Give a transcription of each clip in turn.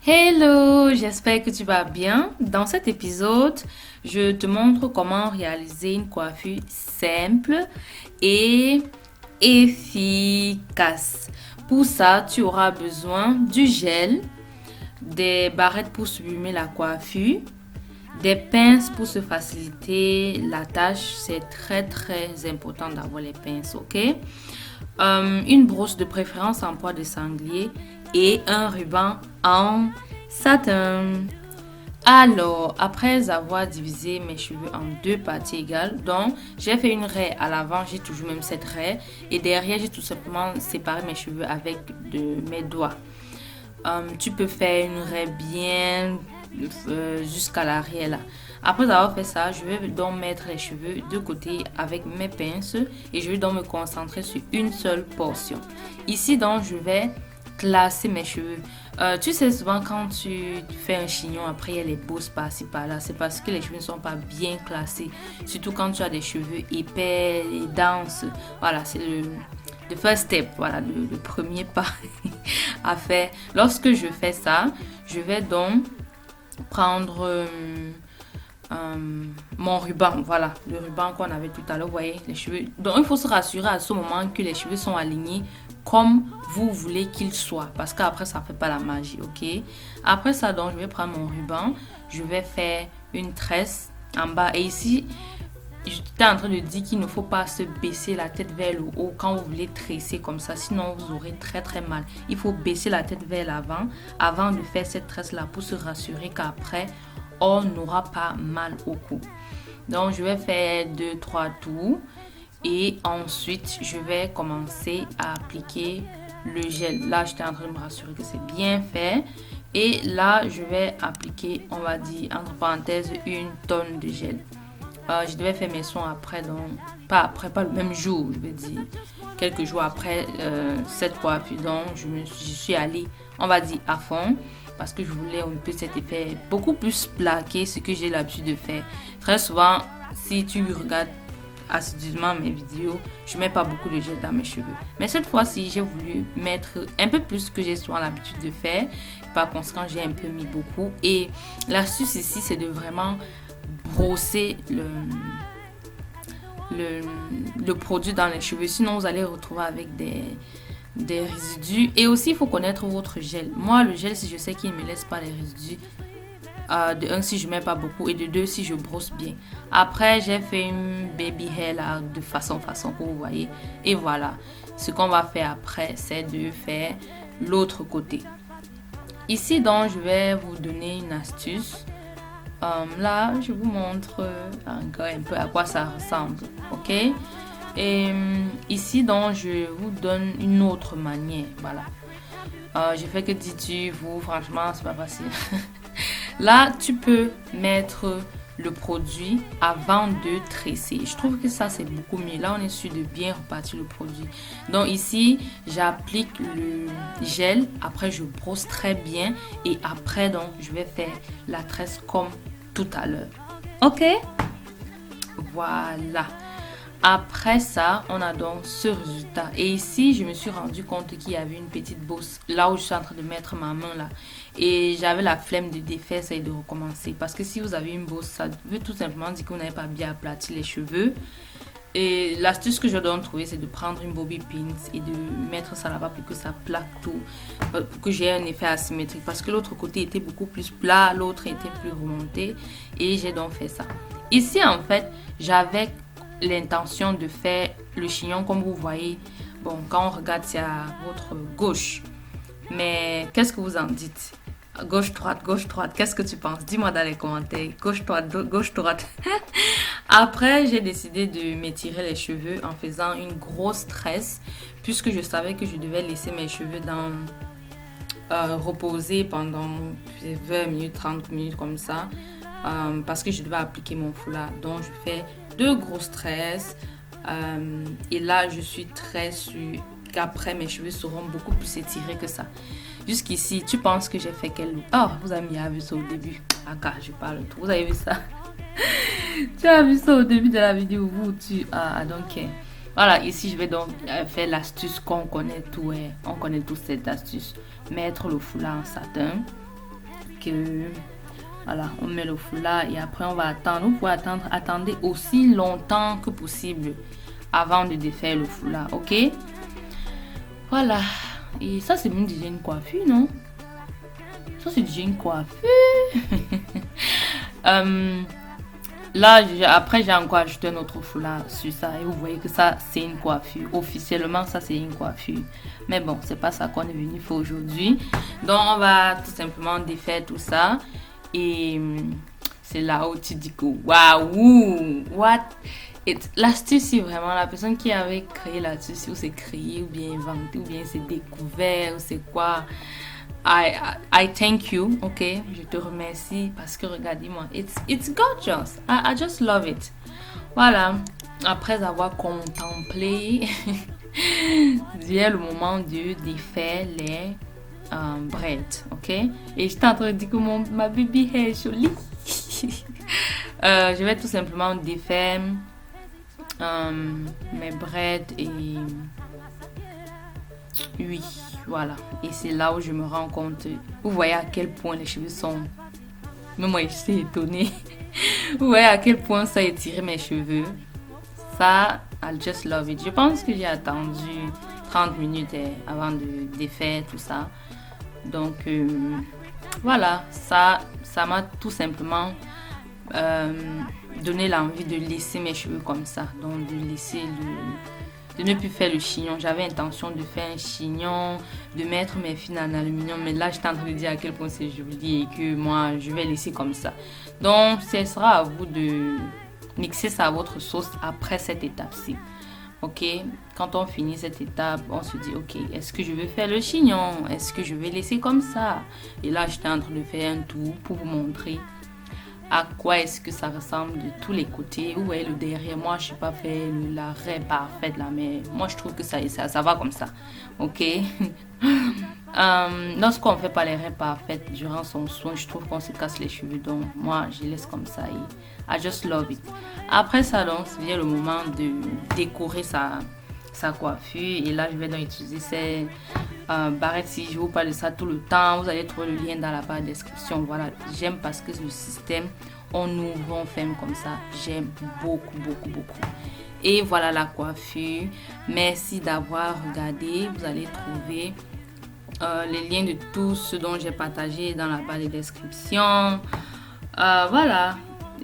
Hello, j'espère que tu vas bien. Dans cet épisode, je te montre comment réaliser une coiffure simple et efficace. Pour ça, tu auras besoin du gel, des barrettes pour sublimer la coiffure, des pinces pour se faciliter la tâche. C'est très important d'avoir les pinces, ok? Une brosse de préférence en poids de sanglier et un ruban en satin. Alors, après avoir divisé mes cheveux en deux parties égales, donc j'ai fait une raie à l'avant, j'ai toujours même cette raie, et derrière j'ai tout simplement séparé mes cheveux avec mes doigts. Tu peux faire une raie bien jusqu'à l'arrière là. Après avoir fait ça, je vais donc mettre les cheveux de côté avec mes pinces et je vais donc me concentrer sur une seule portion. Ici donc je vais classer mes cheveux. Tu sais souvent quand tu fais un chignon, après il y a les bosses par-ci par-là, c'est parce que les cheveux ne sont pas bien classés. Surtout quand tu as des cheveux épais et denses. Voilà, c'est le first step, voilà, le premier pas à faire. Lorsque je fais ça, je vais donc prendre mon ruban, voilà, le ruban qu'on avait tout à l'heure, vous voyez, les cheveux. Donc, il faut se rassurer à ce moment que les cheveux sont alignés comme vous voulez qu'ils soient, parce qu'après, ça ne fait pas la magie, ok? Après ça, donc, je vais prendre mon ruban, je vais faire une tresse en bas. Et ici, j'étais en train de dire qu'il ne faut pas se baisser la tête vers le haut quand vous voulez tresser comme ça, sinon vous aurez très mal. Il faut baisser la tête vers l'avant avant de faire cette tresse là pour se rassurer qu'après on n'aura pas mal au cou. Donc je vais faire 2-3 tours et ensuite je vais commencer à appliquer le gel. Là j'étais en train de me rassurer que c'est bien fait. Et là je vais appliquer, on va dire entre parenthèses, une tonne de gel. Je devais faire mes soins après, donc pas le même jour, je veux dire quelques jours après cette coiffure. Donc je suis allée, on va dire, à fond parce que je voulais un peu cet effet beaucoup plus plaqué, ce que j'ai l'habitude de faire. Très souvent, si tu regardes assidûment mes vidéos, je mets pas beaucoup de gel dans mes cheveux. Mais cette fois-ci, j'ai voulu mettre un peu plus que j'ai souvent l'habitude de faire. Par conséquent, j'ai un peu mis beaucoup. Et l'astuce ici, c'est de vraiment brosser le produit dans les cheveux. Sinon, vous allez retrouver avec des résidus. Et aussi, il faut connaître votre gel. Moi, le gel, si je sais qu'il ne me laisse pas les résidus, de un, si je ne mets pas beaucoup, et de deux, si je brosse bien. Après, j'ai fait une baby hair là, de façon que vous voyez. Et voilà. Ce qu'on va faire après, c'est de faire l'autre côté. Ici, donc, je vais vous donner une astuce. Là, je vous montre encore un peu à quoi ça ressemble, ok? Et ici, donc, je vous donne une autre manière, voilà. J'ai fait que dis-tu, vous, franchement, c'est pas facile. Là, tu peux mettre le produit avant de tresser. Je trouve que ça, c'est beaucoup mieux. Là, on est sûr de bien repartir le produit. Donc ici, j'applique le gel. Après, je brosse très bien. Et après, donc, je vais faire la tresse comme tout à l'heure. Ok? Voilà. Après ça, on a donc ce résultat. Et ici, je me suis rendu compte qu'il y avait une petite bosse là où je suis en train de mettre ma main là. Et j'avais la flemme de défaire ça et de recommencer. Parce que si vous avez une bosse, ça veut tout simplement dire que vous n'avez pas bien aplati les cheveux. Et l'astuce que je dois trouver, c'est de prendre une bobby pins et de mettre ça là-bas pour que ça plaque tout. Pour que j'ai un effet asymétrique. Parce que l'autre côté était beaucoup plus plat, l'autre était plus remonté. Et j'ai donc fait ça. Ici, en fait, j'avais l'intention de faire le chignon comme vous voyez. Bon, quand on regarde, c'est à votre gauche. Mais qu'est-ce que vous en dites? Gauche, droite, qu'est-ce que tu penses? Dis-moi dans les commentaires. Gauche, droite. Après, j'ai décidé de m'étirer les cheveux en faisant une grosse tresse, puisque je savais que je devais laisser mes cheveux reposer pendant 20 minutes, 30 minutes comme ça. Parce que je devais appliquer mon foulard. Donc, je fais deux grosses tresses. Et là, je suis très sûre qu'après, mes cheveux seront beaucoup plus étirés que ça. Jusqu'ici, tu penses que j'ai fait quel look? Oh, vous avez vu ça au début. Ah, je parle tout. Vous avez vu ça? Tu as vu ça au début de la vidéo, vous, donc, voilà, ici, je vais donc faire l'astuce qu'on connaît tout. On connaît tous cette astuce. Mettre le foulard en satin. voilà, on met le foulard et après on va attendre. Vous pouvez attendez aussi longtemps que possible avant de défaire le foulard, ok? Voilà. Et ça, c'est même déjà une coiffure, non? Ça, c'est déjà une coiffure. Là, après, j'ai encore ajouté un autre foulard sur ça. Et vous voyez que ça, c'est une coiffure. Officiellement, ça, c'est une coiffure. Mais bon, c'est pas ça qu'on est venu faire aujourd'hui. Donc, on va tout simplement défaire tout ça. Et c'est là où tu dis que waouh, what? L'astuce, c'est vraiment la personne qui avait créé l'astuce, ou c'est créé, ou bien inventé, ou bien c'est découvert, ou c'est quoi. I thank you, ok? Je te remercie parce que regardez-moi, it's gorgeous. I just love it. Voilà. Après avoir contemplé, vient le moment de défaire les breads, ok? Et j'étais en train de dire que ma baby est jolie. Je vais tout simplement défaire mes breads et oui, voilà. Et c'est là où je me rends compte. Vous voyez à quel point les cheveux sont... Même moi, je suis étonnée. Vous voyez à quel point ça étire mes cheveux. Ça, I just love it. Je pense que j'ai attendu 30 minutes avant de défaire tout ça. Donc, voilà. Ça m'a tout simplement donné l'envie de laisser mes cheveux comme ça. Donc, de ne plus faire le chignon. J'avais intention de faire un chignon, de mettre mes fils en aluminium, mais là, j'étais en train de dire à quel point c'est joli et que moi, je vais laisser comme ça. Donc, ce sera à vous de mixer ça à votre sauce après cette étape-ci. Ok, quand on finit cette étape, on se dit, ok, est-ce que je vais faire le chignon? Est-ce que je vais laisser comme ça? Et là, j'étais en train de faire un tour pour vous montrer à quoi est-ce que ça ressemble de tous les côtés. Vous voyez le derrière, moi je ne suis pas fait la raie parfaite là, mais moi je trouve que ça va comme ça, ok. Lorsqu'on ne fait pas les raies parfaites durant son soin, je trouve qu'on se casse les cheveux, donc moi je laisse comme ça et I just love it. Après ça, donc vient le moment de décorer sa coiffure et là je vais donc utiliser ces barrettes. Si je vous parle de ça tout le temps, vous allez trouver le lien dans la barre de description. Voilà, j'aime parce que le système on ouvre, on ferme comme ça, j'aime beaucoup. Et voilà la coiffure. Merci d'avoir regardé. Vous allez trouver les liens de tout ce dont j'ai partagé dans la barre de description. Voilà.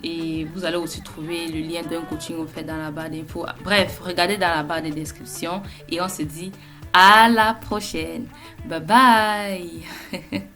Et vous allez aussi trouver le lien d'un coaching offert dans la barre d'infos. Bref, regardez dans la barre de description et on se dit à la prochaine. Bye bye.